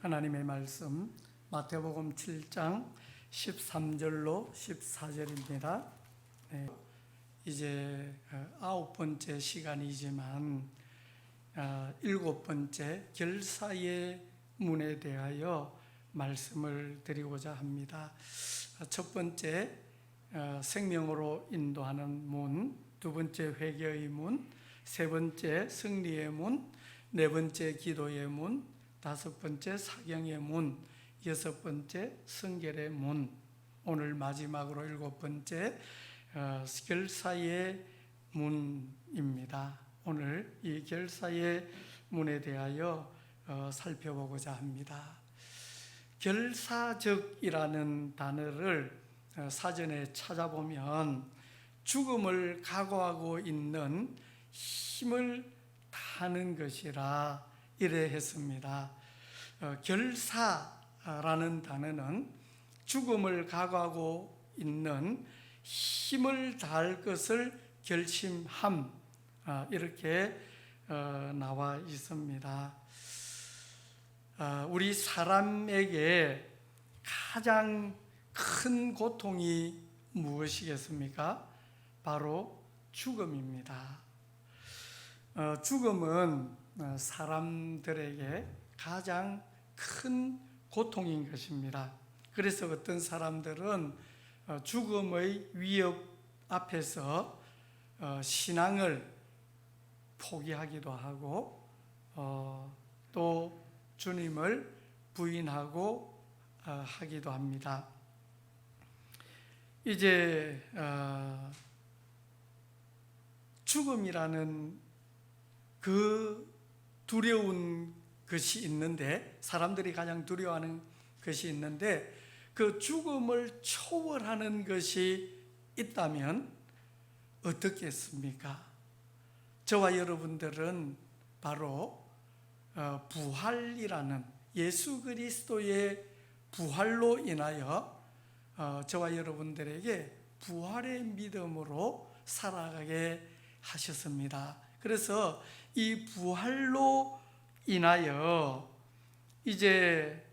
하나님의 말씀 마태복음 7장 13절로 14절입니다. 이제 9번째 시간이지만 7번째 결사의 문에 대하여 말씀을 드리고자 합니다. 첫 번째 생명으로 인도하는 문, 두 번째 회개의 문, 세 번째 승리의 문, 네 번째 기도의 문, 다섯 번째 사경의 문, 여섯 번째 성결의 문, 오늘 마지막으로 일곱 번째 결사의 문입니다. 오늘 이 결사의 문에 대하여 살펴보고자 합니다. 결사적이라는 단어를 사전에 찾아보면 죽음을 각오하고 있는 힘을 다하는 것이라 이래 했습니다. 결사라는 단어는 죽음을 각오하고 있는 힘을 다할 것을 결심함, 이렇게 나와 있습니다. 우리 사람에게 가장 큰 고통이 무엇이겠습니까? 바로 죽음입니다. 죽음은 사람들에게 가장 큰 고통인 것입니다. 그래서 어떤 사람들은 죽음의 위협 앞에서 신앙을 포기하기도 하고 또 주님을 부인하고 하기도 합니다. 이제 죽음이라는 그 두려운 것이 있는데, 사람들이 가장 두려워하는 것이 있는데, 그 죽음을 초월하는 것이 있다면 어떻겠습니까? 저와 여러분들은 바로 부활이라는 예수 그리스도의 부활로 인하여 저와 여러분들에게 부활의 믿음으로 살아가게 하셨습니다. 그래서 이 부활로 인하여 이제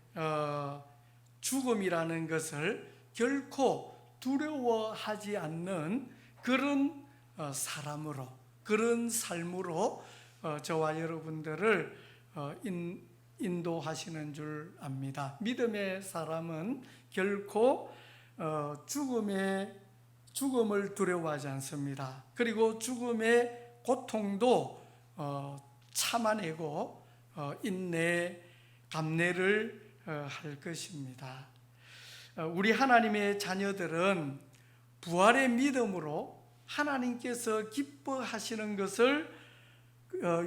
죽음이라는 것을 결코 두려워하지 않는 그런 사람으로, 그런 삶으로 저와 여러분들을 인도하시는 줄 압니다. 믿음의 사람은 결코 죽음을 두려워하지 않습니다. 그리고 죽음의 고통도 참아내고 인내, 감내를 할 것입니다. 우리 하나님의 자녀들은 부활의 믿음으로 하나님께서 기뻐하시는 것을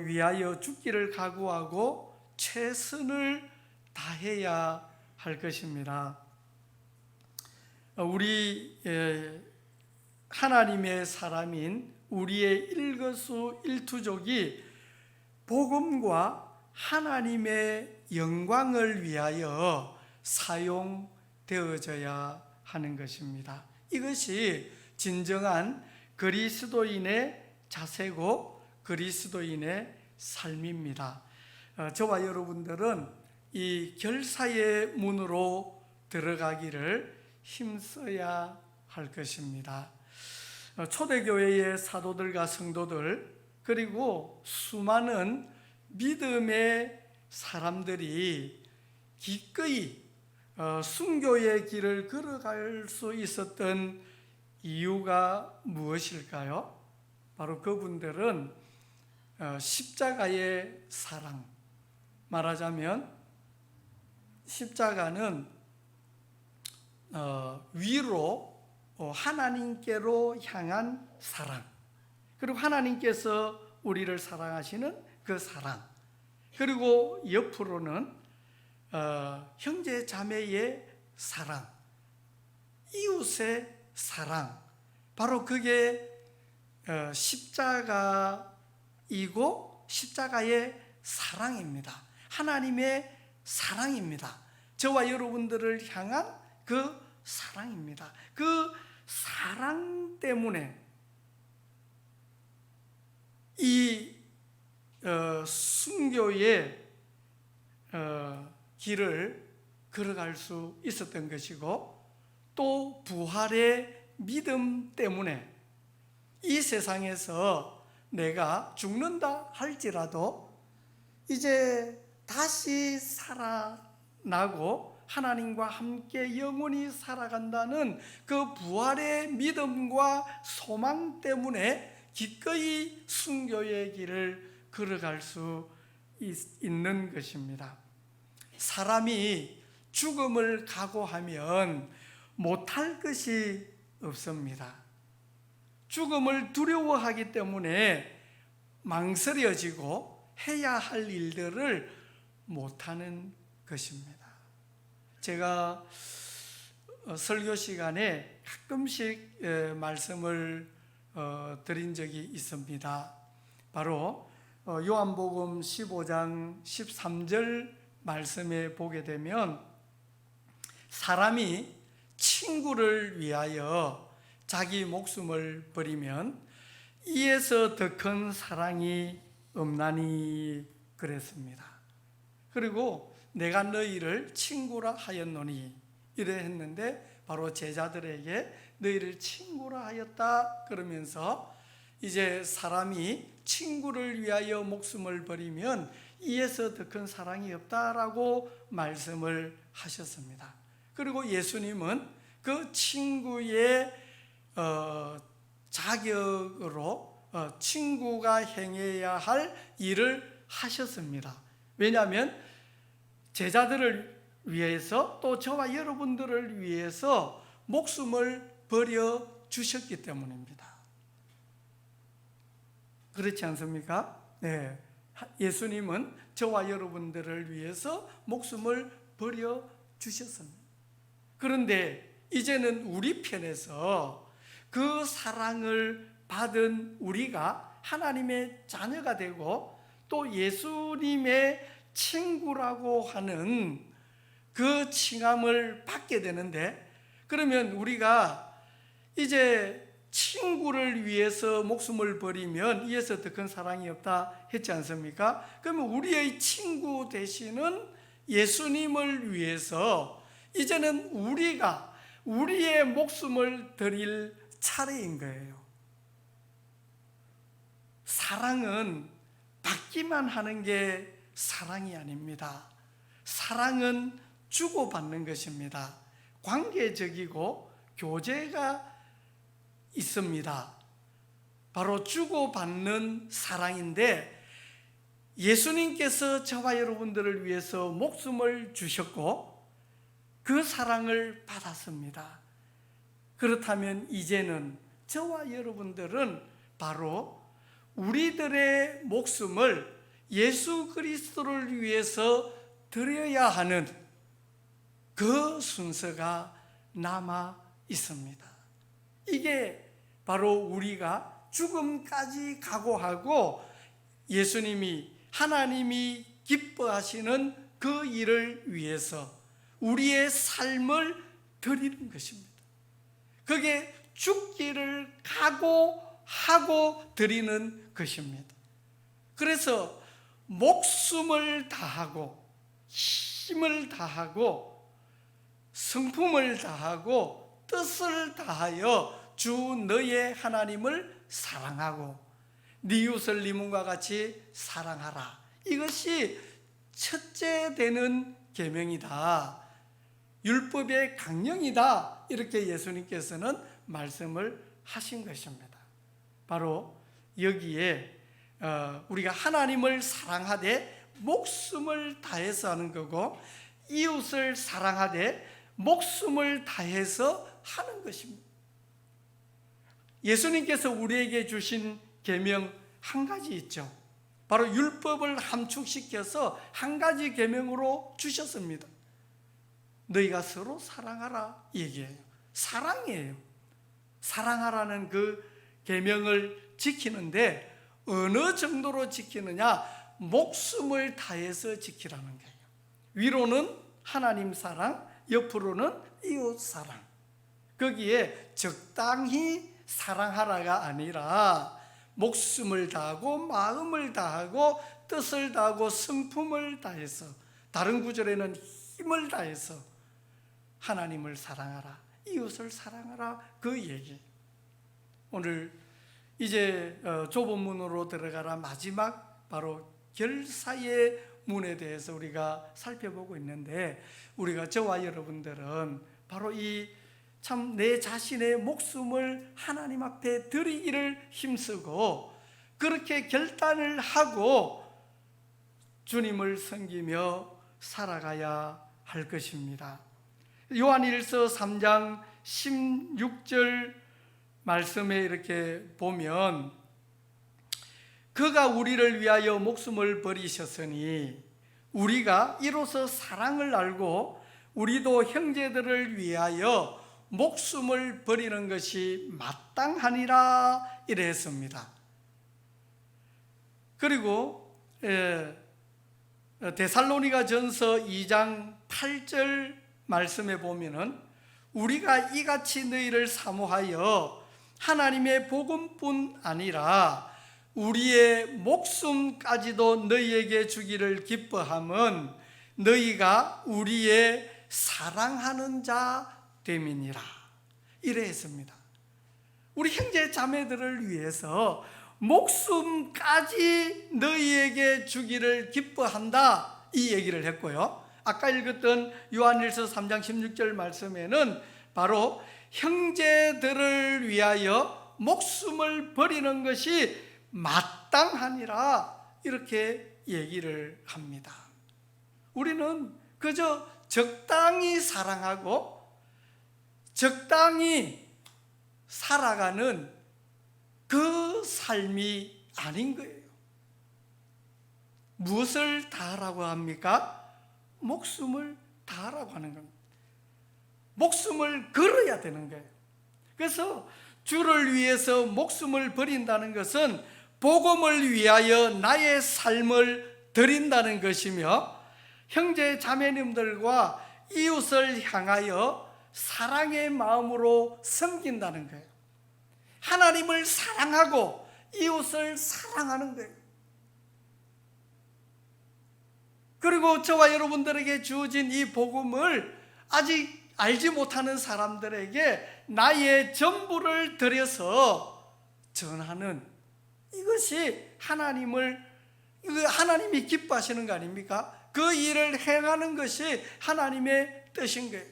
위하여 죽기를 각오하고 최선을 다해야 할 것입니다. 우리 하나님의 사람인 우리의 일거수일투족이 복음과 하나님의 영광을 위하여 사용되어져야 하는 것입니다. 이것이 진정한 그리스도인의 자세고 그리스도인의 삶입니다. 저와 여러분들은 이 결사의 문으로 들어가기를 힘써야 할 것입니다. 초대교회의 사도들과 성도들, 그리고 수많은 믿음의 사람들이 기꺼이 순교의 길을 걸어갈 수 있었던 이유가 무엇일까요? 바로 그분들은 십자가의 사랑, 말하자면 십자가는 위로 하나님께로 향한 사랑, 그리고 하나님께서 우리를 사랑하시는 그 사랑, 그리고 옆으로는 형제 자매의 사랑, 이웃의 사랑, 바로 그게 십자가이고 십자가의 사랑입니다. 하나님의 사랑입니다. 저와 여러분들을 향한 그 사랑입니다. 그 사랑 때문에 이 순교의 길을 걸어갈 수 있었던 것이고, 또 부활의 믿음 때문에 이 세상에서 내가 죽는다 할지라도 이제 다시 살아나고 하나님과 함께 영원히 살아간다는 그 부활의 믿음과 소망 때문에 기꺼이 순교의 길을 걸어갈 수 있는 것입니다. 사람이 죽음을 각오하면 못할 것이 없습니다. 죽음을 두려워하기 때문에 망설여지고 해야 할 일들을 못하는 것입니다. 제가 설교 시간에 가끔씩 말씀을 드린 적이 있습니다. 바로 요한복음 15장 13절 말씀에 보게 되면, 사람이 친구를 위하여 자기 목숨을 버리면 이에서 더 큰 사랑이 없나니 그랬습니다. 그리고 내가 너희를 친구라 하였노니 이래 했는데, 바로 제자들에게 너희를 친구라 하였다 그러면서 이제 사람이 친구를 위하여 목숨을 버리면 이에서 더 큰 사랑이 없다라고 말씀을 하셨습니다. 그리고 예수님은 그 친구의 자격으로 친구가 행해야 할 일을 하셨습니다. 왜냐하면 제자들을 위해서, 또 저와 여러분들을 위해서 목숨을 버려 주셨기 때문입니다. 그렇지 않습니까? 네. 예수님은 저와 여러분들을 위해서 목숨을 버려 주셨습니다. 그런데 이제는 우리 편에서 그 사랑을 받은 우리가 하나님의 자녀가 되고, 또 예수님의 친구라고 하는 그 칭함을 받게 되는데, 그러면 우리가 이제 친구를 위해서 목숨을 버리면 이에서 더 큰 사랑이 없다 했지 않습니까? 그러면 우리의 친구 되시는 예수님을 위해서 이제는 우리가 우리의 목숨을 드릴 차례인 거예요. 사랑은 받기만 하는 게 사랑이 아닙니다. 사랑은 주고받는 것입니다. 관계적이고 교제가 있습니다. 바로 주고받는 사랑인데, 예수님께서 저와 여러분들을 위해서 목숨을 주셨고 그 사랑을 받았습니다. 그렇다면 이제는 저와 여러분들은 바로 우리들의 목숨을 예수 그리스도를 위해서 드려야 하는 그 순서가 남아 있습니다. 이게 바로 우리가 죽음까지 각오하고 예수님이, 하나님이 기뻐하시는 그 일을 위해서 우리의 삶을 드리는 것입니다. 그게 죽기를 각오하고 드리는 것입니다. 그래서 목숨을 다하고 힘을 다하고 성품을 다하고 뜻을 다하여 주 너의 하나님을 사랑하고 네 이웃을 네 몸과 같이 사랑하라. 이것이 첫째 되는 계명이다. 율법의 강령이다. 이렇게 예수님께서는 말씀을 하신 것입니다. 바로 여기에 우리가 하나님을 사랑하되 목숨을 다해서 하는 거고, 이웃을 사랑하되 목숨을 다해서 하는 것입니다. 예수님께서 우리에게 주신 계명 한 가지 있죠. 바로 율법을 함축시켜서 한 가지 계명으로 주셨습니다. 너희가 서로 사랑하라 얘기해요. 사랑이에요. 사랑하라는 그 계명을 지키는데 어느 정도로 지키느냐? 목숨을 다해서 지키라는 거예요. 위로는 하나님 사랑, 옆으로는 이웃 사랑. 거기에 적당히 사랑하라가 아니라 목숨을 다하고 마음을 다하고 뜻을 다하고 성품을 다해서 다른 구절에는 힘을 다해서 하나님을 사랑하라, 이웃을 사랑하라, 그 얘기. 오늘 이제 좁은 문으로 들어가라 마지막 바로 결사의 문에 대해서 우리가 살펴보고 있는데, 우리가 저와 여러분들은 바로 이 참 내 자신의 목숨을 하나님 앞에 드리기를 힘쓰고 그렇게 결단을 하고 주님을 섬기며 살아가야 할 것입니다. 요한일서 3장 16절 말씀에 이렇게 보면, 그가 우리를 위하여 목숨을 버리셨으니 우리가 이로써 사랑을 알고 우리도 형제들을 위하여 목숨을 버리는 것이 마땅하니라 이래 했습니다. 그리고 데살로니가 전서 2장 8절 말씀에 보면은, 우리가 이같이 너희를 사모하여 하나님의 복음뿐 아니라 우리의 목숨까지도 너희에게 주기를 기뻐함은 너희가 우리의 사랑하는 자 됨이니라 이래 했습니다. 우리 형제 자매들을 위해서 목숨까지 너희에게 주기를 기뻐한다, 이 얘기를 했고요. 아까 읽었던 요한일서 3장 16절 말씀에는 바로 형제들을 위하여 목숨을 버리는 것이 마땅하니라 이렇게 얘기를 합니다. 우리는 그저 적당히 사랑하고 적당히 살아가는 그 삶이 아닌 거예요. 무엇을 다하라고 합니까? 목숨을 다하라고 하는 겁니다. 목숨을 걸어야 되는 거예요. 그래서 주를 위해서 목숨을 버린다는 것은 복음을 위하여 나의 삶을 드린다는 것이며, 형제 자매님들과 이웃을 향하여 사랑의 마음으로 섬긴다는 거예요. 하나님을 사랑하고 이웃을 사랑하는 거예요. 그리고 저와 여러분들에게 주어진 이 복음을 아직 알지 못하는 사람들에게 나의 전부를 드려서 전하는, 이것이 하나님이 기뻐하시는 거 아닙니까? 그 일을 행하는 것이 하나님의 뜻인 거예요.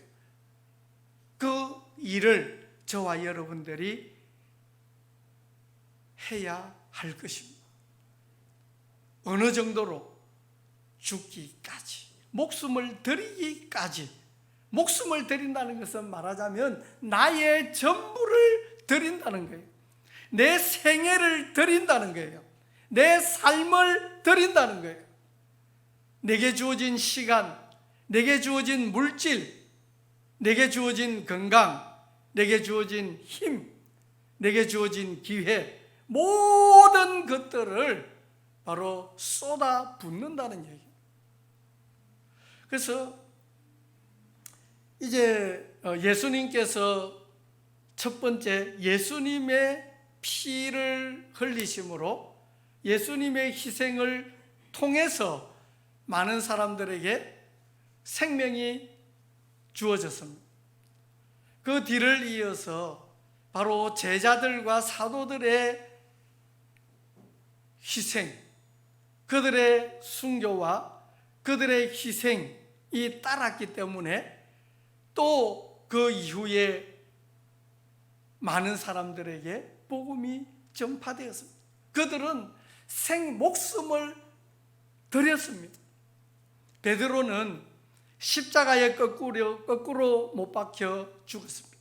그 일을 저와 여러분들이 해야 할 것입니다. 어느 정도로? 죽기까지, 목숨을 드리기까지. 목숨을 드린다는 것은 말하자면 나의 전부를 드린다는 거예요. 내 생애를 드린다는 거예요. 내 삶을 드린다는 거예요. 내게 주어진 시간, 내게 주어진 물질, 내게 주어진 건강, 내게 주어진 힘, 내게 주어진 기회, 모든 것들을 바로 쏟아 붓는다는 얘기예요. 그래서 이제 예수님께서 첫 번째 예수님의 피를 흘리심으로 예수님의 희생을 통해서 많은 사람들에게 생명이 주어졌습니다. 그 뒤를 이어서 바로 제자들과 사도들의 희생, 그들의 순교와 그들의 희생이 따랐기 때문에 또 그 이후에 많은 사람들에게 복음이 전파되었습니다. 그들은 목숨을 드렸습니다. 베드로는 십자가에 거꾸로 못 박혀 죽었습니다.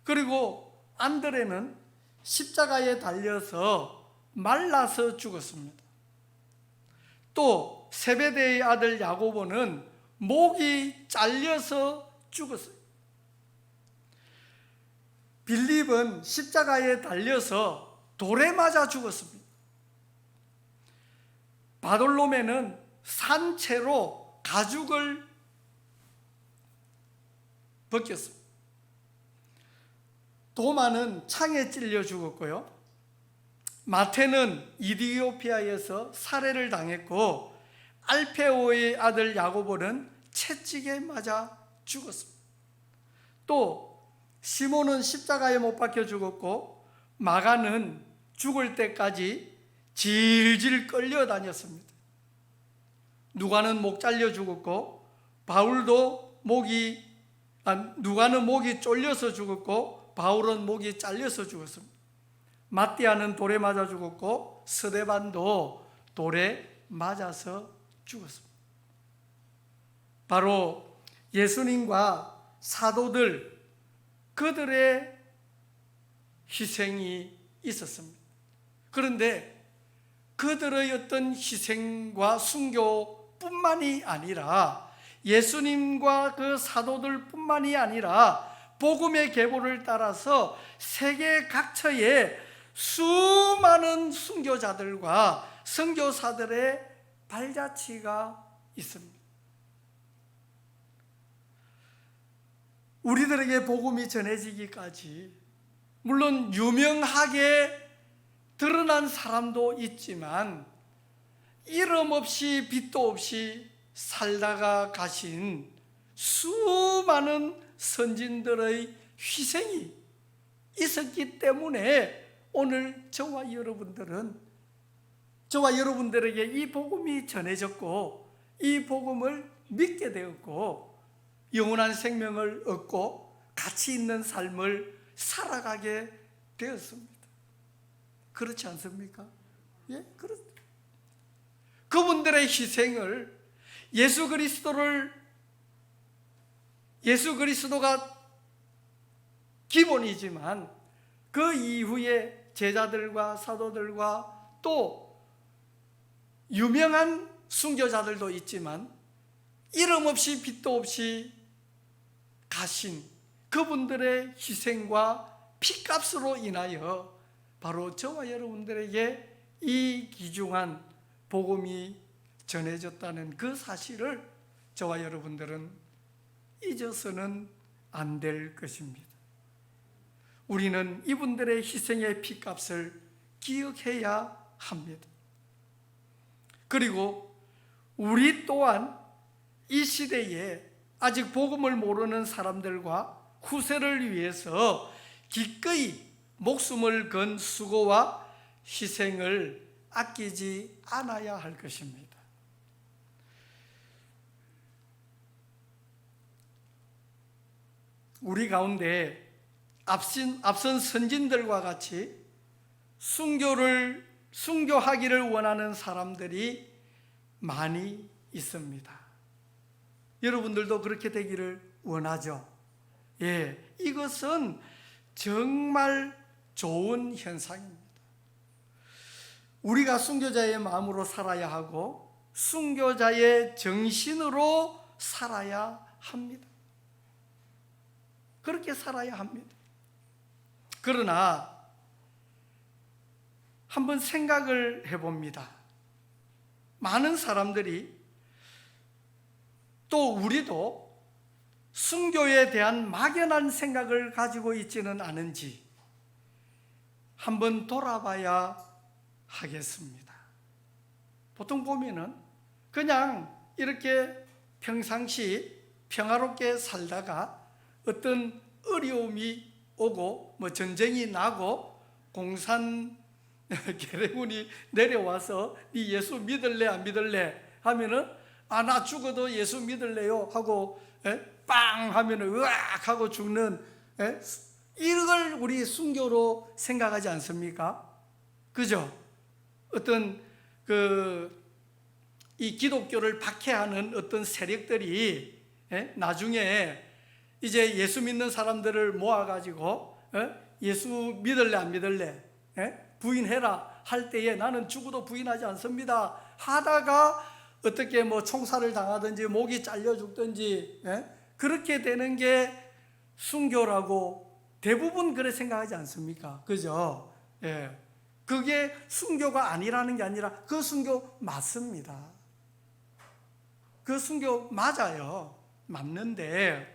그리고 안드레는 십자가에 달려서 말라서 죽었습니다. 또 세베대의 아들 야고보는 목이 잘려서 죽었어요. 빌립은 십자가에 달려서 돌에 맞아 죽었습니다. 바돌로메는 산채로 가죽을 벗겼습니다. 도마는 창에 찔려 죽었고요. 마태는 이디오피아에서 살해를 당했고, 알페오의 아들 야고보는 채찍에 맞아 죽었습니다. 또 시몬은 십자가에 못 박혀 죽었고 마가는 죽을 때까지 질질 끌려다녔습니다. 누가는 목 잘려 죽었고 누가는 목이 쫄려서 죽었고 바울은 목이 잘려서 죽었습니다. 마띠아는 돌에 맞아 죽었고 스데반도 돌에 맞아서 죽었습니다. 바로 예수님과 사도들, 그들의 희생이 있었습니다. 그런데 그들의 어떤 희생과 순교뿐만이 아니라 예수님과 그 사도들뿐만이 아니라 복음의 계보를 따라서 세계 각처에 수많은 순교자들과 선교사들의 발자취가 있습니다. 우리들에게 복음이 전해지기까지 물론 유명하게 드러난 사람도 있지만 이름 없이 빚도 없이 살다가 가신 수많은 선진들의 희생이 있었기 때문에 오늘 저와 여러분들에게 이 복음이 전해졌고 이 복음을 믿게 되었고 영원한 생명을 얻고 가치 있는 삶을 살아가게 되었습니다. 그렇지 않습니까? 예, 그렇습니다. 그분들의 희생을 예수 그리스도가 기본이지만 그 이후에 제자들과 사도들과 또 유명한 순교자들도 있지만 이름 없이 빚도 없이 가신 그분들의 희생과 피값으로 인하여 바로 저와 여러분들에게 이 귀중한 복음이 전해졌다는 그 사실을 저와 여러분들은 잊어서는 안 될 것입니다. 우리는 이분들의 희생의 피값을 기억해야 합니다. 그리고 우리 또한 이 시대에 아직 복음을 모르는 사람들과 후세를 위해서 기꺼이 목숨을 건 수고와 희생을 아끼지 않아야 할 것입니다. 우리 가운데 앞선 선진들과 같이 순교하기를 원하는 사람들이 많이 있습니다. 여러분들도 그렇게 되기를 원하죠? 예, 이것은 정말 좋은 현상입니다. 우리가 순교자의 마음으로 살아야 하고 순교자의 정신으로 살아야 합니다. 그렇게 살아야 합니다. 그러나 한번 생각을 해봅니다. 많은 사람들이 또 우리도 순교에 대한 막연한 생각을 가지고 있지는 않은지 한번 돌아봐야 하겠습니다. 보통 보면은 그냥 이렇게 평상시 평화롭게 살다가 어떤 어려움이 오고 뭐 전쟁이 나고 공산 계례군이 내려와서 네 예수 믿을래 안 믿을래 하면은 나 죽어도 예수 믿을래요 하고 빵 하면은 으악 하고 죽는 이걸 우리 순교로 생각하지 않습니까? 그죠? 어떤 이 기독교를 박해하는 어떤 세력들이 나중에 이제 예수 믿는 사람들을 모아가지고 예수 믿을래 안 믿을래 부인해라 할 때에 나는 죽어도 부인하지 않습니다 하다가 어떻게 뭐 총살을 당하든지 목이 잘려 죽든지 그렇게 되는 게 순교라고 대부분 그래 생각하지 않습니까? 그죠? 예. 그게 순교가 아니라는 게 아니라 그 순교 맞습니다. 그 순교 맞아요. 맞는데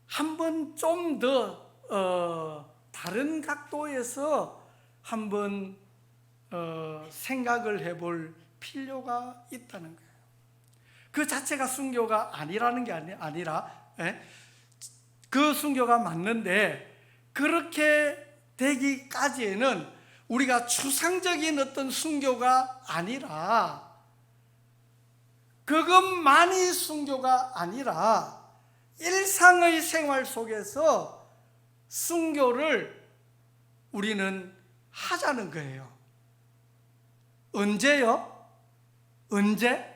한번 좀 더 다른 각도에서 한번 생각을 해볼 필요가 있다는 거예요. 그 자체가 순교가 아니라는 게 아니라 그 순교가 맞는데, 그렇게 되기까지에는 우리가 추상적인 어떤 순교가 아니라, 그것만이 순교가 아니라 일상의 생활 속에서 순교를 우리는 하자는 거예요. 언제요? 언제?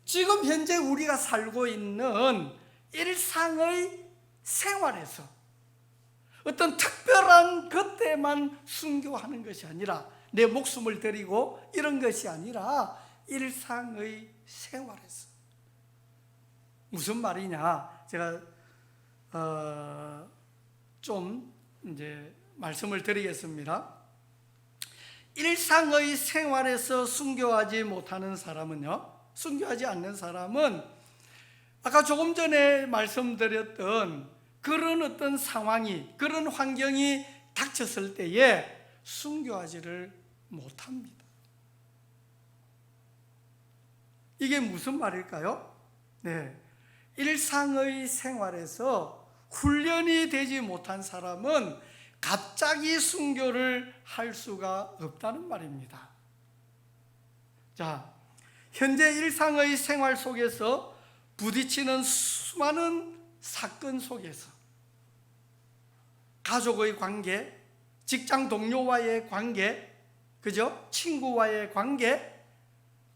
지금 현재 우리가 살고 있는 일상의 생활에서 어떤 특별한 그때만 순교하는 것이 아니라, 내 목숨을 드리고 이런 것이 아니라 일상의 생활에서. 무슨 말이냐? 제가 좀 이제 말씀을 드리겠습니다. 일상의 생활에서 순교하지 못하는 사람은요, 순교하지 않는 사람은 아까 조금 전에 말씀드렸던 그런 어떤 상황이, 그런 환경이 닥쳤을 때에 순교하지를 못합니다. 이게 무슨 말일까요? 일상의 생활에서 훈련이 되지 못한 사람은 갑자기 순교를 할 수가 없다는 말입니다. 자, 현재 일상의 생활 속에서 부딪히는 수많은 사건 속에서 가족의 관계, 직장 동료와의 관계, 그죠? 친구와의 관계,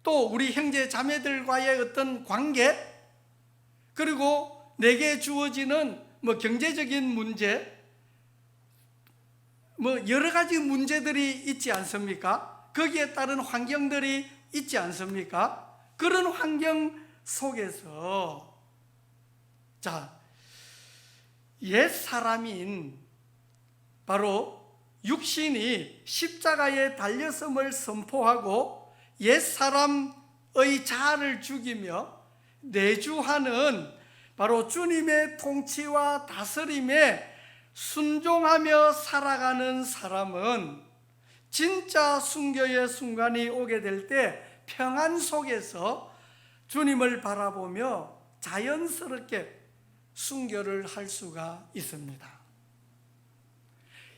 또 우리 형제 자매들과의 어떤 관계, 그리고 내게 주어지는 경제적인 문제, 여러 가지 문제들이 있지 않습니까? 거기에 따른 환경들이 있지 않습니까? 그런 환경 속에서, 자, 옛 사람인 바로 육신이 십자가에 달렸음을 선포하고 옛 사람의 자아를 죽이며 내주하는 바로 주님의 통치와 다스림에 순종하며 살아가는 사람은 진짜 순교의 순간이 오게 될 때 평안 속에서 주님을 바라보며 자연스럽게 순교를 할 수가 있습니다.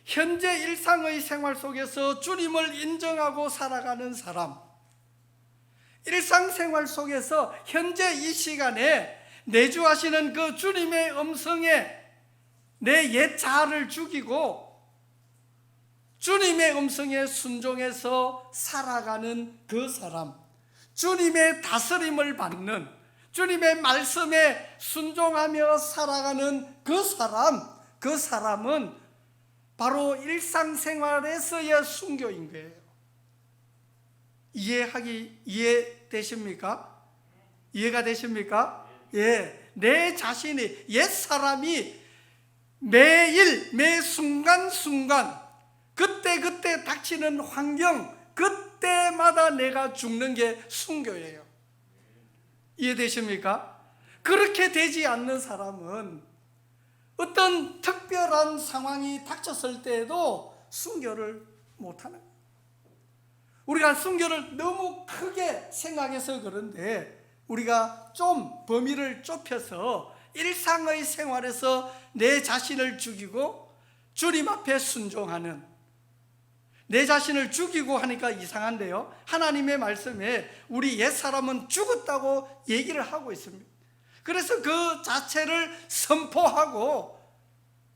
현재 일상의 생활 속에서 주님을 인정하고 살아가는 사람, 일상생활 속에서 현재 이 시간에 내주하시는 그 주님의 음성에 내 옛 자아를 죽이고 주님의 음성에 순종해서 살아가는 그 사람, 주님의 다스림을 받는, 주님의 말씀에 순종하며 살아가는 그 사람은 바로 일상생활에서의 순교인 거예요. 이해되십니까? 이해가 되십니까? 예, 내 자신이, 옛 사람이 매일, 매 순간순간, 그때 닥치는 환경, 그때마다 내가 죽는 게 순교예요. 이해되십니까? 그렇게 되지 않는 사람은 어떤 특별한 상황이 닥쳤을 때에도 순교를 못하는 거예요. 우리가 순교를 너무 크게 생각해서 그런데, 우리가 좀 범위를 좁혀서 일상의 생활에서 내 자신을 죽이고 주님 앞에 순종하는, 내 자신을 죽이고 하니까 이상한데요, 하나님의 말씀에 우리 옛사람은 죽었다고 얘기를 하고 있습니다. 그래서 그 자체를 선포하고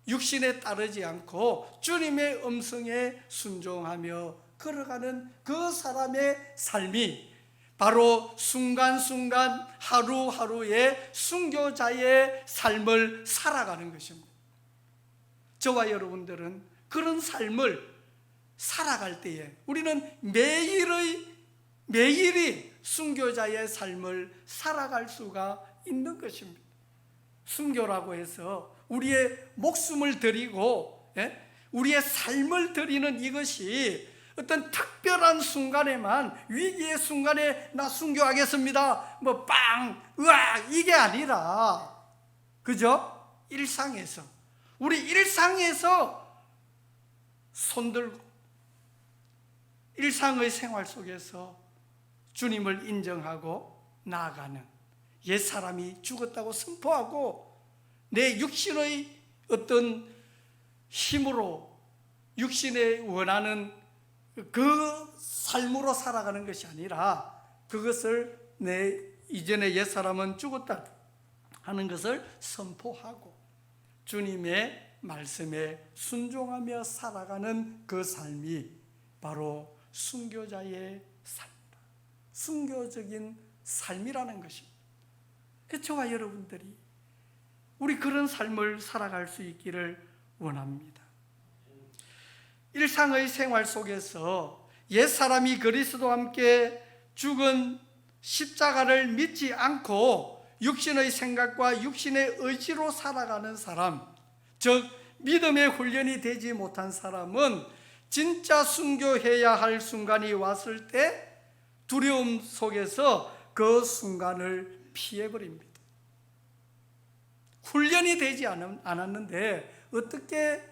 육신에 따르지 않고 주님의 음성에 순종하며 걸어가는 그 사람의 삶이 바로 순간순간 하루하루의 순교자의 삶을 살아가는 것입니다. 저와 여러분들은 그런 삶을 살아갈 때에 우리는 매일이 순교자의 삶을 살아갈 수가 있는 것입니다. 순교라고 해서 우리의 목숨을 드리고 우리의 삶을 드리는 이것이 어떤 특별한 순간에만, 위기의 순간에 나 순교하겠습니다, 으악, 이게 아니라, 그죠? 일상에서, 우리 일상에서 손들고 일상의 생활 속에서 주님을 인정하고 나아가는, 옛사람이 죽었다고 선포하고 내 육신의 어떤 힘으로 육신에 원하는 그 삶으로 살아가는 것이 아니라, 그것을 내 이전에 옛사람은 죽었다 하는 것을 선포하고 주님의 말씀에 순종하며 살아가는 그 삶이 바로 순교자의 삶이다. 순교적인 삶이라는 것입니다. 저와 여러분들이 우리 그런 삶을 살아갈 수 있기를 원합니다. 일상의 생활 속에서 옛사람이 그리스도와 함께 죽은 십자가를 믿지 않고 육신의 생각과 육신의 의지로 살아가는 사람, 즉 믿음의 훈련이 되지 못한 사람은 진짜 순교해야 할 순간이 왔을 때 두려움 속에서 그 순간을 피해버립니다. 훈련이 되지 않았는데 어떻게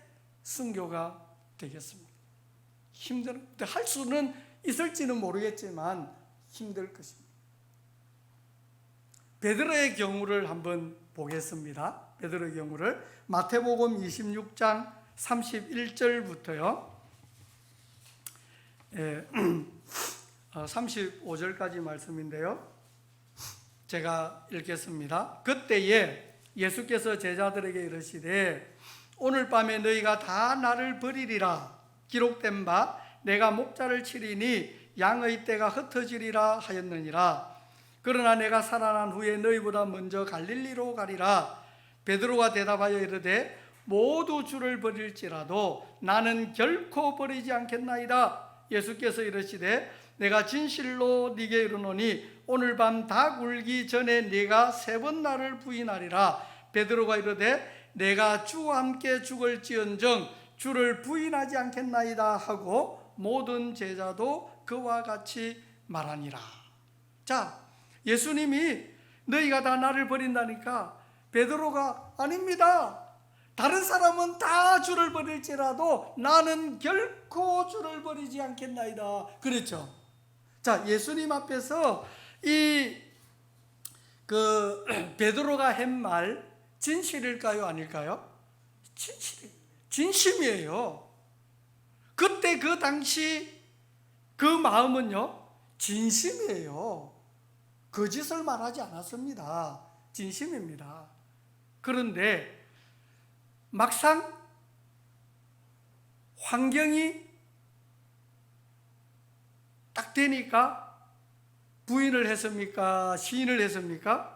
순교가 되겠습니까? 할 수는 있을지는 모르겠지만 힘들 것입니다. 베드로의 경우를 한번 보겠습니다. 베드로의 경우를 마태복음 26장 31절부터요 35절까지 말씀인데요, 제가 읽겠습니다. 그때에 예수께서 제자들에게 이르시되 오늘 밤에 너희가 다 나를 버리리라. 기록된 바 내가 목자를 치리니 양의 떼가 흩어지리라 하였느니라. 그러나 내가 살아난 후에 너희보다 먼저 갈릴리로 가리라. 베드로가 대답하여 이르되 모두 주를 버릴지라도 나는 결코 버리지 않겠나이다. 예수께서 이르시되 내가 진실로 네게 이르노니 오늘 밤 닭 울기 전에 네가 3번 나를 부인하리라. 베드로가 이르되 내가 주와 함께 죽을지언정 주를 부인하지 않겠나이다 하고 모든 제자도 그와 같이 말하니라. 자, 예수님이 너희가 다 나를 버린다니까 베드로가 아닙니다. 다른 사람은 다 주를 버릴지라도 나는 결코 주를 버리지 않겠나이다. 그랬죠. 자, 예수님 앞에서 베드로가 한 말 진실일까요, 아닐까요? 진심이에요. 그때 그 당시 그 마음은요 진심이에요. 거짓을 말하지 않았습니다. 진심입니다. 그런데 막상 환경이 딱 되니까 부인을 했습니까? 시인을 했습니까?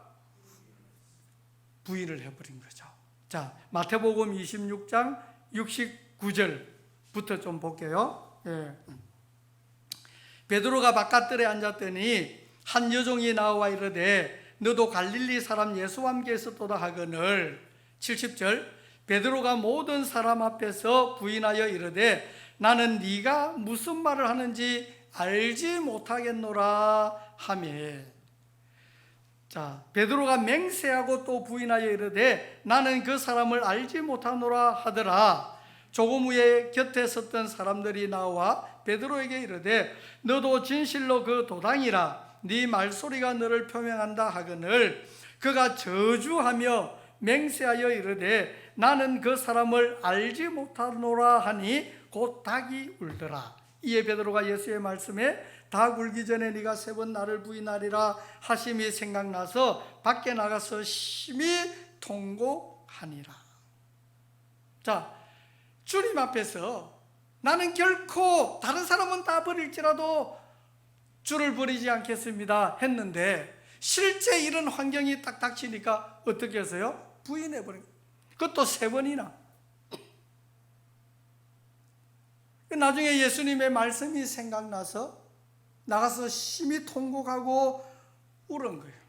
부인을 해버린 거죠. 자, 마태복음 26장 69절부터 좀 볼게요. 베드로가 바깥들에 앉았더니 한 여종이 나와 이르되 너도 갈릴리 사람 예수와 함께 있었도다 하거늘. 70절 베드로가 모든 사람 앞에서 부인하여 이르되 나는 네가 무슨 말을 하는지 알지 못하겠노라 하며. 자, 베드로가 맹세하고 또 부인하여 이르되 나는 그 사람을 알지 못하노라 하더라. 조금 후에 곁에 섰던 사람들이 나와 베드로에게 이르되 너도 진실로 그 도당이라. 네 말소리가 너를 표명한다 하거늘. 그가 저주하며 맹세하여 이르되 나는 그 사람을 알지 못하노라 하니 곧 닭이 울더라. 이에 베드로가 예수의 말씀에 닭 울기 전에 네가 3번 나를 부인하리라 하심이 생각나서 밖에 나가서 심히 통곡하니라. 자, 주님 앞에서 나는 결코 다른 사람은 다 버릴지라도 주를 버리지 않겠습니다 했는데 실제 이런 환경이 딱 닥치니까 어떻게 했어요? 부인해버린 거예요. 그것도 3번이나. 나중에 예수님의 말씀이 생각나서 나가서 심히 통곡하고 울은 거예요.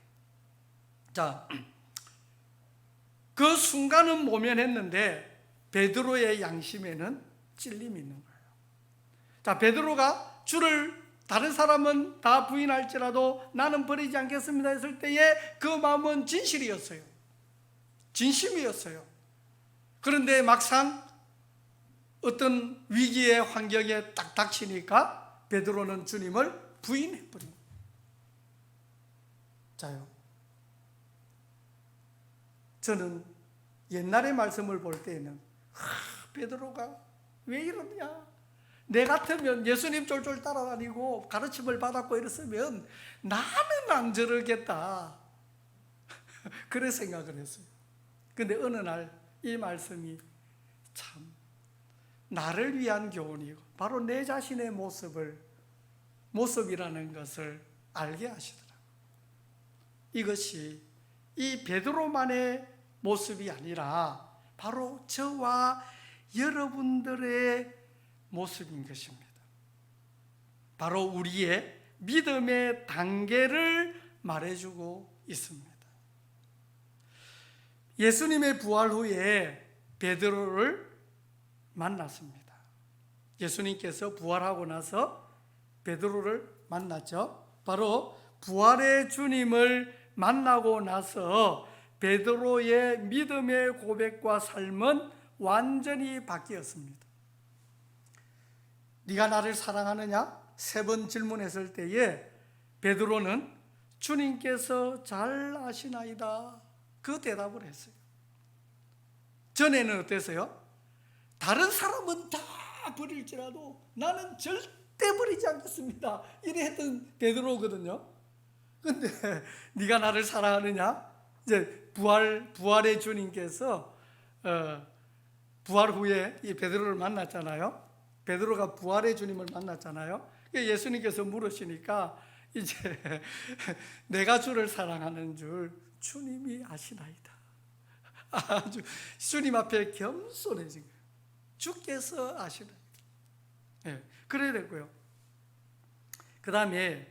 자, 그 순간은 모면했는데 베드로의 양심에는 찔림이 있는 거예요. 자, 베드로가 주를 다른 사람은 다 부인할지라도 나는 버리지 않겠습니다 했을 때에 그 마음은 진실이었어요. 진심이었어요. 그런데 막상 어떤 위기의 환경에 딱 닥치니까 베드로는 주님을 부인해버린 거예요. 자요. 저는 옛날의 말씀을 볼 때에는 베드로가 왜 이러냐? 내 같으면 예수님 쫄쫄 따라다니고 가르침을 받았고 이랬으면 나는 안 저러겠다. 그래 생각을 했어요. 근데 어느 날 이 말씀이 참 나를 위한 교훈이고 바로 내 자신의 모습이라는 것을 알게 하시더라고요. 이것이 이 베드로만의 모습이 아니라 바로 저와 여러분들의 모습인 것입니다. 바로 우리의 믿음의 단계를 말해주고 있습니다. 예수님의 부활 후에 베드로를 만났습니다. 예수님께서 부활하고 나서 베드로를 만났죠. 바로 부활의 주님을 만나고 나서 베드로의 믿음의 고백과 삶은 완전히 바뀌었습니다. 네가 나를 사랑하느냐? 3번 질문했을 때에 베드로는 주님께서 잘 아시나이다. 그 대답을 했어요. 전에는 어땠어요? 다른 사람은 다 버릴지라도 나는 절대 버리지 않겠습니다. 이래 했던 베드로거든요. 근데 네가 나를 사랑하느냐? 이제 부활의 주님께서 부활 후에 이 베드로를 만났잖아요. 베드로가 부활의 주님을 만났잖아요. 예수님께서 물으시니까 이제 내가 주를 사랑하는 줄 주님이 아시나이다. 아주 주님 앞에 겸손해진 거예요. 주께서 아시나이다. 네, 그래야 되고요. 그 다음에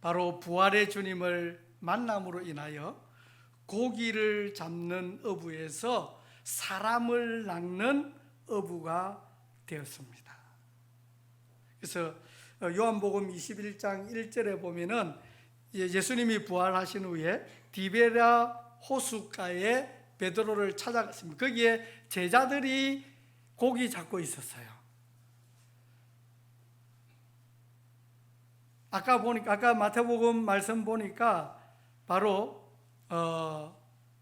바로 부활의 주님을 만남으로 인하여 고기를 잡는 어부에서 사람을 낚는 어부가 되었습니다. 그래서 요한복음 21장 1절에 보면은 예수님이 부활하신 후에 디베랴 호숫가에 베드로를 찾아갔습니다. 거기에 제자들이 고기 잡고 있었어요. 아까 마태복음 말씀 보니까 바로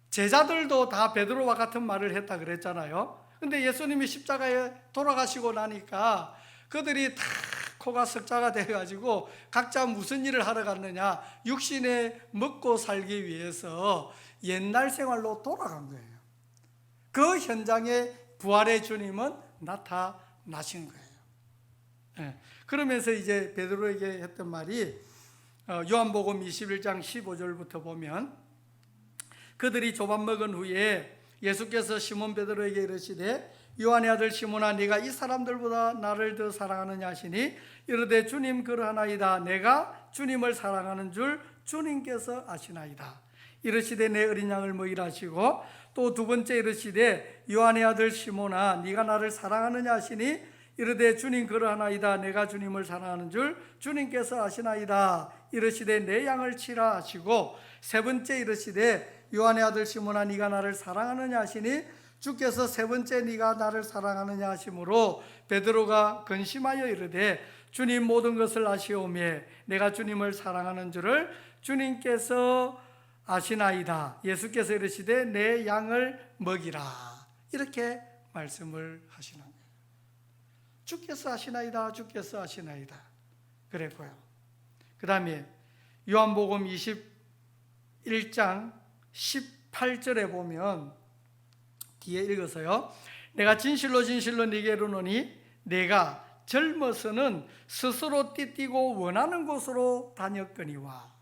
제자들도 다 베드로와 같은 말을 했다 그랬잖아요. 근데 예수님이 십자가에 돌아가시고 나니까 그들이 다 코가 석자가 돼가지고 각자 무슨 일을 하러 갔느냐? 육신에 먹고 살기 위해서 옛날 생활로 돌아간 거예요. 그 현장에 부활의 주님은 나타나신 거예요. 네. 그러면서 이제 베드로에게 했던 말이 요한복음 21장 15절부터 보면 그들이 조밥 먹은 후에 예수께서 시몬 베드로에게 이르시되 요한의 아들 시몬아 네가 이 사람들보다 나를 더 사랑하느냐 하시니 이르되 주님 그러하나이다. 내가 주님을 사랑하는 줄 주님께서 아시나이다. 이르시되 내 어린 양을 먹이라 하시고 또 두 번째 이르시되 요한의 아들 시몬아 네가 나를 사랑하느냐 하시니 이르되 주님 그러하나이다. 내가 주님을 사랑하는 줄 주님께서 아시나이다. 이르시되 내 양을 치라 하시고 세 번째 이르시되 요한의 아들 시몬아 네가 나를 사랑하느냐 하시니 주께서 세 번째 네가 나를 사랑하느냐 하시므로 베드로가 근심하여 이르되 주님 모든 것을 아시오매 내가 주님을 사랑하는 줄을 주님께서 아시나이다. 예수께서 이르시되 내 양을 먹이라. 이렇게 말씀을 하시는 거예요. 주께서 아시나이다. 주께서 아시나이다. 그랬고요. 그 다음에 요한복음 21장 18절에 보면 뒤에 읽어서요. 내가 진실로 진실로 네게 이르노니 내가 젊어서는 스스로 띠띠고 원하는 곳으로 다녔거니와.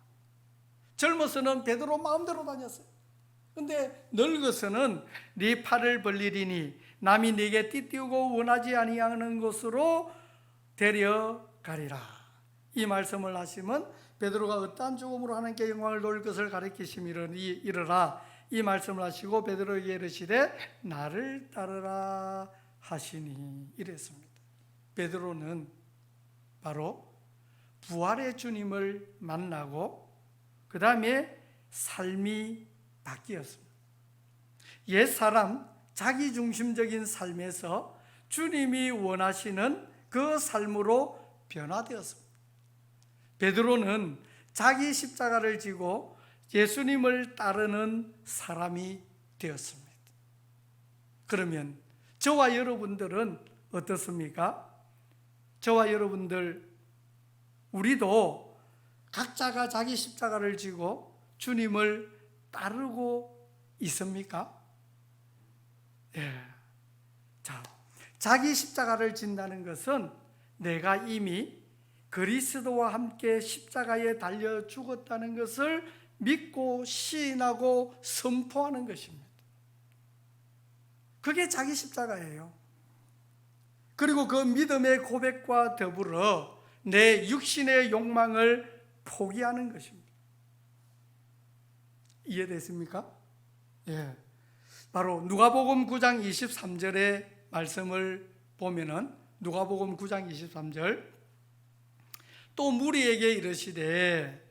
젊어서는 베드로 마음대로 다녔어요. 근데 늙어서는 네 팔을 벌리리니 남이 네게 띠띠우고 원하지 아니하는 곳으로 데려가리라. 이 말씀을 하시면 베드로가 어떠한 죽음으로 하나님께 영광을 돌릴 것을 가리키심이니 이르라. 이 말씀을 하시고 베드로에게 이르시되 나를 따르라 하시니 이랬습니다. 베드로는 바로 부활의 주님을 만나고 그 다음에 삶이 바뀌었습니다. 옛사람 자기중심적인 삶에서 주님이 원하시는 그 삶으로 변화되었습니다. 베드로는 자기 십자가를 지고 예수님을 따르는 사람이 되었습니다. 그러면 저와 여러분들은 어떻습니까? 저와 여러분들, 우리도 각자가 자기 십자가를 지고 주님을 따르고 있습니까? 예. 자, 자기 십자가를 진다는 것은 내가 이미 그리스도와 함께 십자가에 달려 죽었다는 것을 믿고 시인하고 선포하는 것입니다. 그게 자기 십자가예요. 그리고 그 믿음의 고백과 더불어 내 육신의 욕망을 포기하는 것입니다. 이해됐습니까? 예. 바로 누가복음 9장 23절의 말씀을 보면은, 누가복음 9장 23절, 또 무리에게 이르시되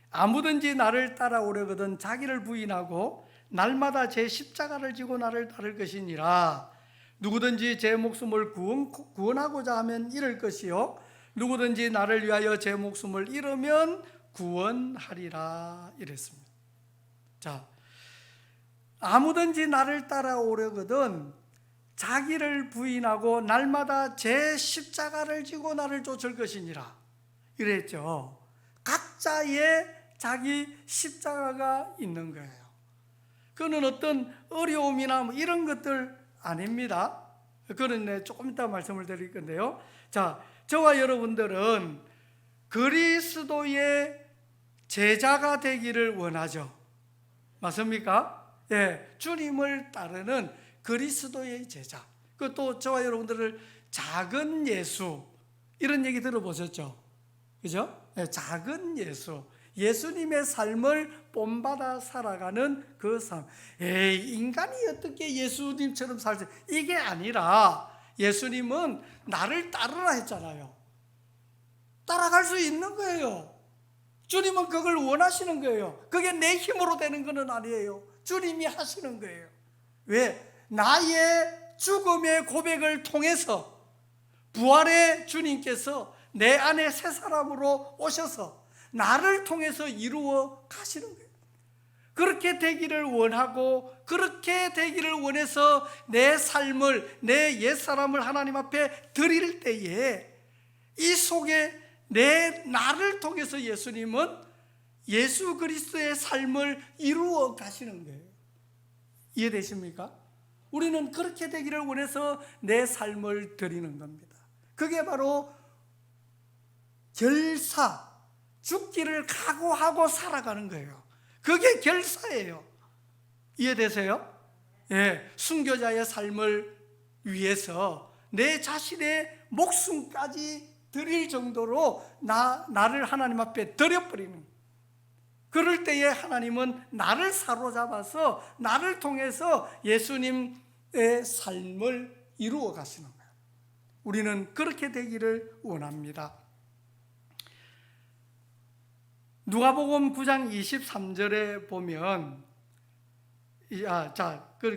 아무든지 나를 따라오려거든 자기를 부인하고 날마다 제 십자가를 지고 나를 따를 것이니라. 누구든지 제 목숨을 구원하고자 하면 잃을 것이요 누구든지 나를 위하여 제 목숨을 잃으면 구원하리라 이랬습니다. 자, 아무든지 나를 따라오려거든 자기를 부인하고 날마다 제 십자가를 지고 나를 쫓을 것이니라 이랬죠. 각자의 자기 십자가가 있는 거예요. 그거는 어떤 어려움이나 뭐 이런 것들 아닙니다. 그건 조금 이따 말씀을 드릴 건데요. 자, 저와 여러분들은 그리스도의 제자가 되기를 원하죠. 맞습니까? 예, 주님을 따르는 그리스도의 제자. 또 저와 여러분들을 작은 예수, 이런 얘기 들어보셨죠? 그죠? 예, 작은 예수. 예수님의 삶을 본받아 살아가는 그 삶. 에이, 인간이 어떻게 예수님처럼 살지? 이게 아니라 예수님은 나를 따르라 했잖아요. 따라갈 수 있는 거예요. 주님은 그걸 원하시는 거예요. 그게 내 힘으로 되는 건 아니에요. 주님이 하시는 거예요. 왜? 나의 죽음의 고백을 통해서 부활의 주님께서 내 안에 새 사람으로 오셔서 나를 통해서 이루어 가시는 거예요. 그렇게 되기를 원하고 그렇게 되기를 원해서 내 삶을, 내 옛사람을 하나님 앞에 드릴 때에 이 속에 나를 통해서 예수님은 예수 그리스도의 삶을 이루어 가시는 거예요. 이해되십니까? 우리는 그렇게 되기를 원해서 내 삶을 드리는 겁니다. 그게 바로 결사, 죽기를 각오하고 살아가는 거예요. 그게 결사예요. 이해되세요? 예, 순교자의 삶을 위해서 내 자신의 목숨까지 드릴 정도로 나를 하나님 앞에 드려버리는, 그럴 때에 하나님은 나를 사로잡아서 나를 통해서 예수님의 삶을 이루어 가시는 거예요. 우리는 그렇게 되기를 원합니다. 누가복음 9장 23절에 보면,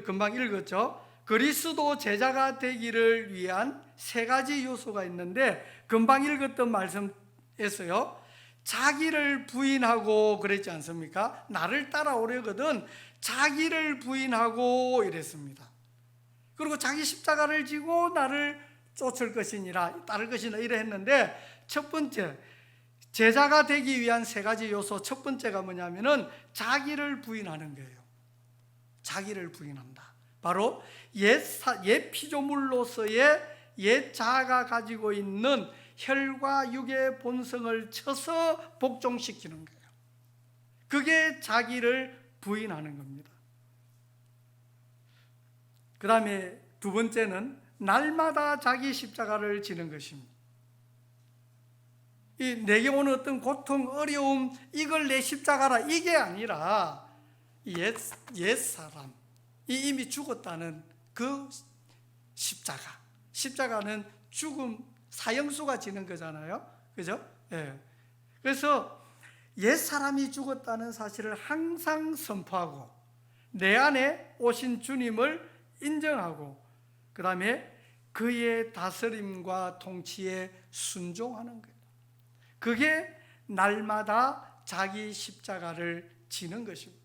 금방 읽었죠. 그리스도 제자가 되기를 위한 세 가지 요소가 있는데, 금방 읽었던 말씀에서요, 자기를 부인하고 그랬지 않습니까? 나를 따라오려거든 자기를 부인하고 이랬습니다. 그리고 자기 십자가를 지고 나를 쫓을 것이니라, 따를 것이니라 이래 했는데, 첫 번째, 제자가 되기 위한 세 가지 요소, 첫 번째가 뭐냐면은 자기를 부인하는 거예요. 자기를 부인한다. 바로 옛 피조물로서의 옛 자아가 가지고 있는 혈과 육의 본성을 쳐서 복종시키는 거예요. 그게 자기를 부인하는 겁니다. 그 다음에 두 번째는 날마다 자기 십자가를 지는 것입니다. 내게 오는 어떤 고통, 어려움, 이걸 내 십자가라, 이게 아니라 옛사람, 이미 죽었다는 그 십자가는 죽음, 사형수가 지는 거잖아요. 그죠? 예. 그래서 옛사람이 죽었다는 사실을 항상 선포하고 내 안에 오신 주님을 인정하고 그 다음에 그의 다스림과 통치에 순종하는 거예요. 그게 날마다 자기 십자가를 지는 것입니다.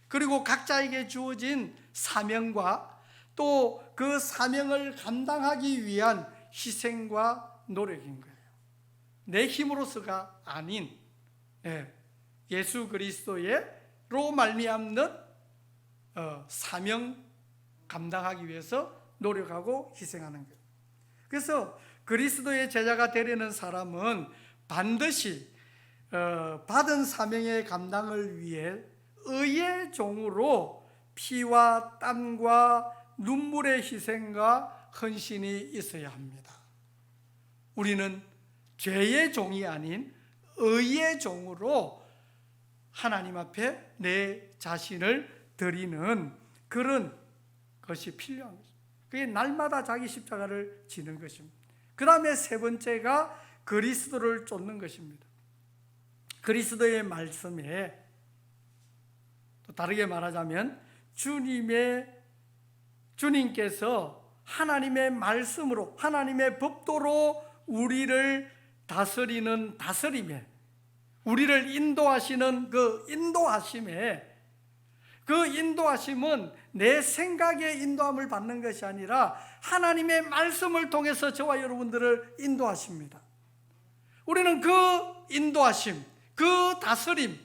그리고 각자에게 주어진 사명과 또 그 사명을 감당하기 위한 희생과 노력인 거예요. 내 힘으로서가 아닌 예수 그리스도로 말미암는 사명 감당하기 위해서 노력하고 희생하는 거예요. 그래서 그리스도의 제자가 되려는 사람은 반드시 받은 사명의 감당을 위해 의의 종으로 피와 땀과 눈물의 희생과 헌신이 있어야 합니다. 우리는 죄의 종이 아닌 의의 종으로 하나님 앞에 내 자신을 드리는 그런 것이 필요한 것입니다. 그게 날마다 자기 십자가를 지는 것입니다. 그 다음에 세 번째가 그리스도를 쫓는 것입니다. 그리스도의 말씀에 또 다르게 말하자면 주님께서 하나님의 말씀으로 하나님의 법도로 우리를 다스리는 다스림에 우리를 인도하시는 그 인도하심은 내 생각의 인도함을 받는 것이 아니라 하나님의 말씀을 통해서 저와 여러분들을 인도하십니다. 우리는 그 인도하심, 그 다스림,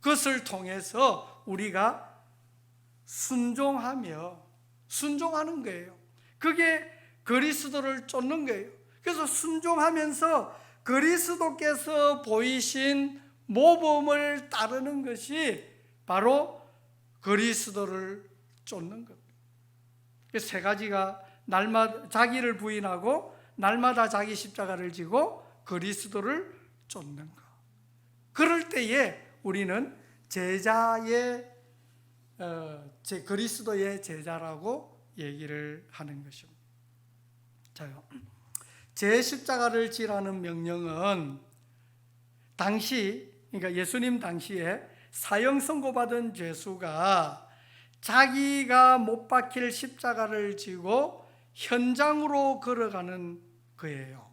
그것을 통해서 우리가 순종하는 거예요. 그게 그리스도를 쫓는 거예요. 그래서 순종하면서 그리스도께서 보이신 모범을 따르는 것이 바로 그리스도를 쫓는 겁니다. 세 가지가 날마다 자기를 부인하고 날마다 자기 십자가를 지고 그리스도를 쫓는 것. 그럴 때에 우리는 그리스도의 제자라고 얘기를 하는 것입니다. 자요. 제 십자가를 지라는 명령은 그러니까 예수님 당시에 사형 선고받은 죄수가 자기가 못 박힐 십자가를 지고 현장으로 걸어가는 거예요.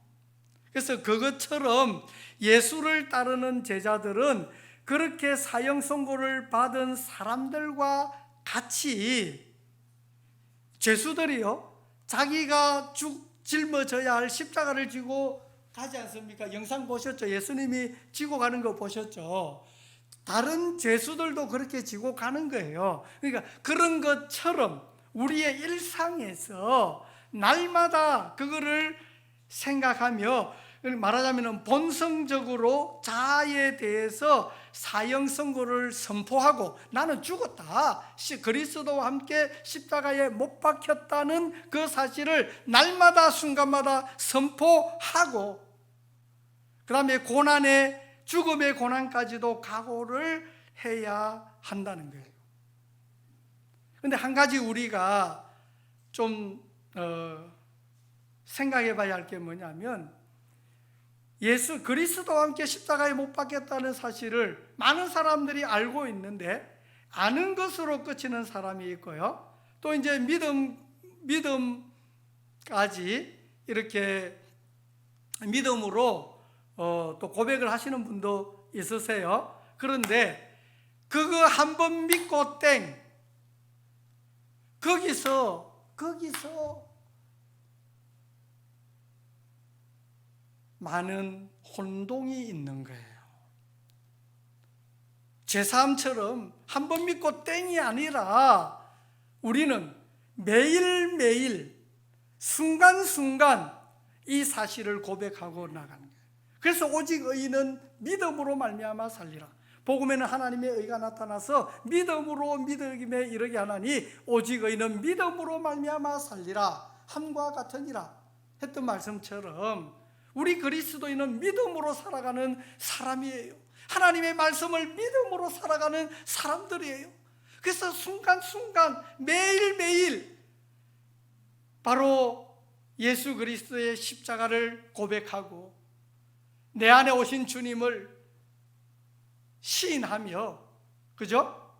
그래서 그것처럼 예수를 따르는 제자들은 그렇게 사형 선고를 받은 사람들과 같이 죄수들이요, 자기가 짊어져야 할 십자가를 지고 가지 않습니까? 영상 보셨죠? 예수님이 지고 가는 거 보셨죠? 다른 죄수들도 그렇게 지고 가는 거예요. 그러니까 그런 것처럼 우리의 일상에서 날마다 그거를 생각하며, 말하자면 본성적으로 자아에 대해서 사형 선고를 선포하고 나는 죽었다, 그리스도와 함께 십자가에 못 박혔다는 그 사실을 날마다 순간마다 선포하고, 그 다음에 죽음의 고난까지도 각오를 해야 한다는 거예요. 그런데 한 가지 우리가 좀 생각해 봐야 할 게 뭐냐면, 예수 그리스도와 함께 십자가에 못 박혔다는 사실을 많은 사람들이 알고 있는데 아는 것으로 그치는 사람이 있고요, 또 이제 믿음까지 이렇게 믿음으로 또 고백을 하시는 분도 있으세요. 그런데 그거 한 번 믿고 거기서 많은 혼동이 있는 거예요. 제3처럼 한 번 믿고 땡이 아니라 우리는 매일매일 순간순간 이 사실을 고백하고 나가는 거예요. 그래서 오직 의인은 믿음으로 말미암아 살리라. 복음에는 하나님의 의가 나타나서 믿음으로 믿음에 이르게 하나니 오직 의인은 믿음으로 말미암아 살리라 함과 같으니라 했던 말씀처럼 우리 그리스도인은 믿음으로 살아가는 사람이에요. 하나님의 말씀을 믿음으로 살아가는 사람들이에요. 그래서 순간순간 매일매일 바로 예수 그리스도의 십자가를 고백하고 내 안에 오신 주님을 시인하며, 그죠?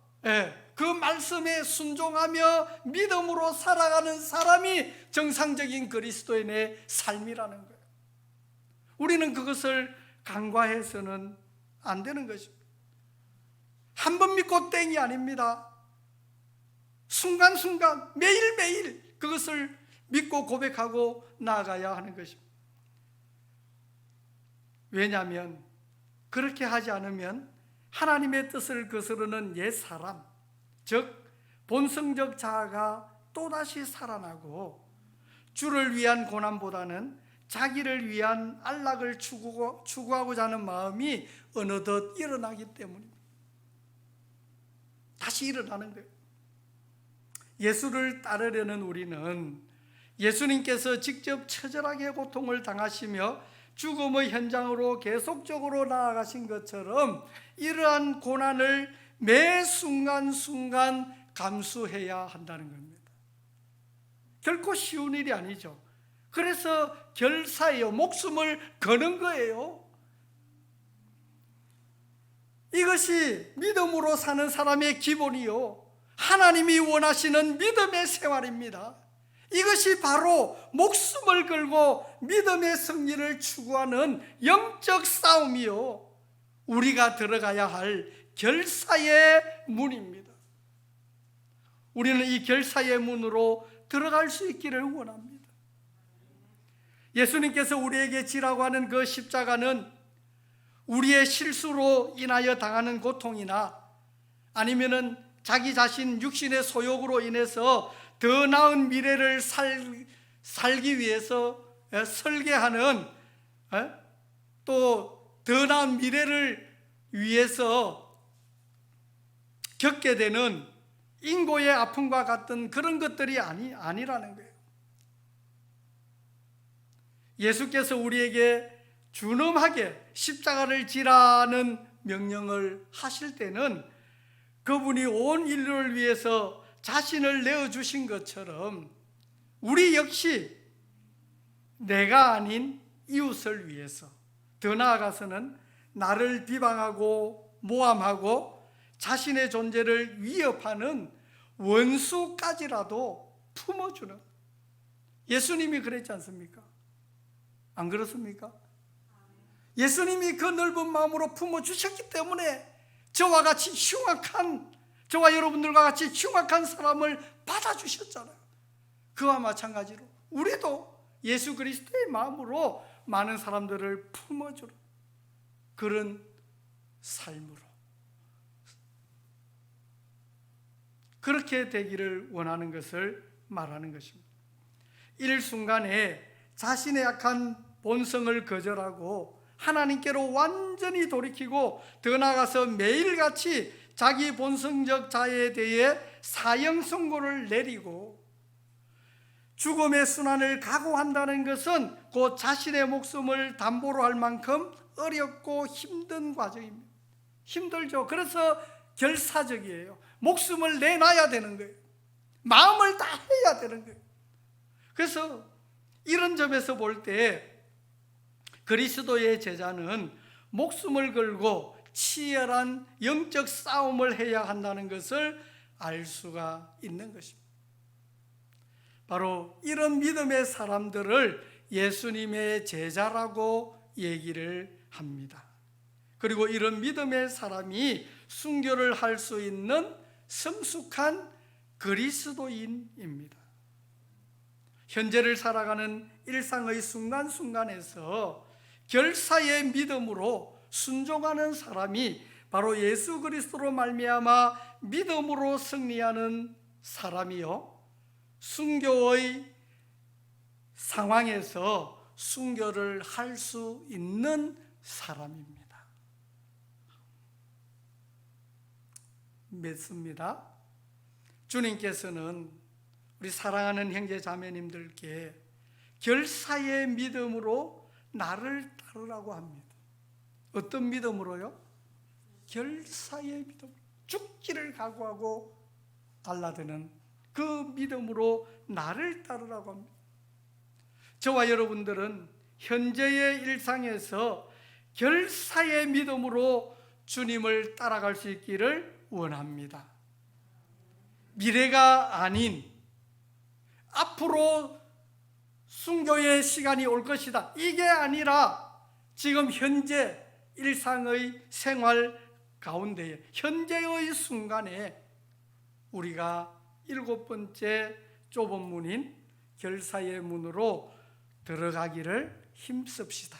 그 말씀에 순종하며 믿음으로 살아가는 사람이 정상적인 그리스도인의 삶이라는 거예요. 우리는 그것을 간과해서는 안 되는 것입니다. 한 번 믿고 땡이 아닙니다. 순간순간 매일매일 그것을 믿고 고백하고 나아가야 하는 것입니다. 왜냐하면 그렇게 하지 않으면 하나님의 뜻을 거스르는 옛 사람, 즉 본성적 자아가 또다시 살아나고 주를 위한 고난보다는 자기를 위한 안락을 추구하고자 하는 마음이 어느덧 일어나기 때문입니다. 다시 일어나는 거예요. 예수를 따르려는 우리는 예수님께서 직접 처절하게 고통을 당하시며 죽음의 현장으로 계속적으로 나아가신 것처럼 이러한 고난을 매 순간순간 감수해야 한다는 겁니다. 결코 쉬운 일이 아니죠. 그래서 결사예요. 목숨을 거는 거예요. 이것이 믿음으로 사는 사람의 기본이요, 하나님이 원하시는 믿음의 생활입니다. 이것이 바로 목숨을 걸고 믿음의 승리를 추구하는 영적 싸움이요, 우리가 들어가야 할 결사의 문입니다. 우리는 이 결사의 문으로 들어갈 수 있기를 원합니다. 예수님께서 우리에게 지라고 하는 그 십자가는 우리의 실수로 인하여 당하는 고통이나 아니면은 자기 자신 육신의 소욕으로 인해서 더 나은 미래를 살기 위해서 설계하는, 또 더 나은 미래를 위해서 겪게 되는 인고의 아픔과 같은 그런 것들이 아니라는 거예요. 예수께서 우리에게 준엄하게 십자가를 지라는 명령을 하실 때는 그분이 온 인류를 위해서 자신을 내어주신 것처럼 우리 역시 내가 아닌 이웃을 위해서, 더 나아가서는 나를 비방하고 모함하고 자신의 존재를 위협하는 원수까지라도 품어주는, 예수님이 그랬지 않습니까? 안 그렇습니까? 예수님이 그 넓은 마음으로 품어주셨기 때문에 저와 같이 흉악한, 저와 여러분들과 같이 흉악한 사람을 받아주셨잖아요. 그와 마찬가지로 우리도 예수 그리스도의 마음으로 많은 사람들을 품어주는 그런 삶으로 그렇게 되기를 원하는 것을 말하는 것입니다. 일순간에 자신의 약한 본성을 거절하고 하나님께로 완전히 돌이키고 더 나아가서 매일같이 자기 본성적 자에 대해 사형 선고를 내리고 죽음의 순환을 각오한다는 것은 곧 자신의 목숨을 담보로 할 만큼 어렵고 힘든 과정입니다. 힘들죠. 그래서 결사적이에요. 목숨을 내놔야 되는 거예요. 마음을 다 해야 되는 거예요. 그래서 이런 점에서 볼 때 그리스도의 제자는 목숨을 걸고 치열한 영적 싸움을 해야 한다는 것을 알 수가 있는 것입니다. 바로 이런 믿음의 사람들을 예수님의 제자라고 얘기를 합니다. 그리고 이런 믿음의 사람이 순교를 할 수 있는 성숙한 그리스도인입니다. 현재를 살아가는 일상의 순간순간에서 결사의 믿음으로 순종하는 사람이 바로 예수 그리스도로 말미암아 믿음으로 승리하는 사람이요, 순교의 상황에서 순교를 할 수 있는 사람입니다. 믿습니다. 주님께서는 우리 사랑하는 형제 자매님들께 결사의 믿음으로 나를 따르라고 합니다. 어떤 믿음으로요? 결사의 믿음, 죽기를 각오하고 달라드는 그 믿음으로 나를 따르라고 합니다. 저와 여러분들은 현재의 일상에서 결사의 믿음으로 주님을 따라갈 수 있기를 원합니다. 미래가 아닌 앞으로 순교의 시간이 올 것이다, 이게 아니라 지금 현재 일상의 생활 가운데에 현재의 순간에 우리가 7번째 좁은 문인 결사의 문으로 들어가기를 힘씁시다.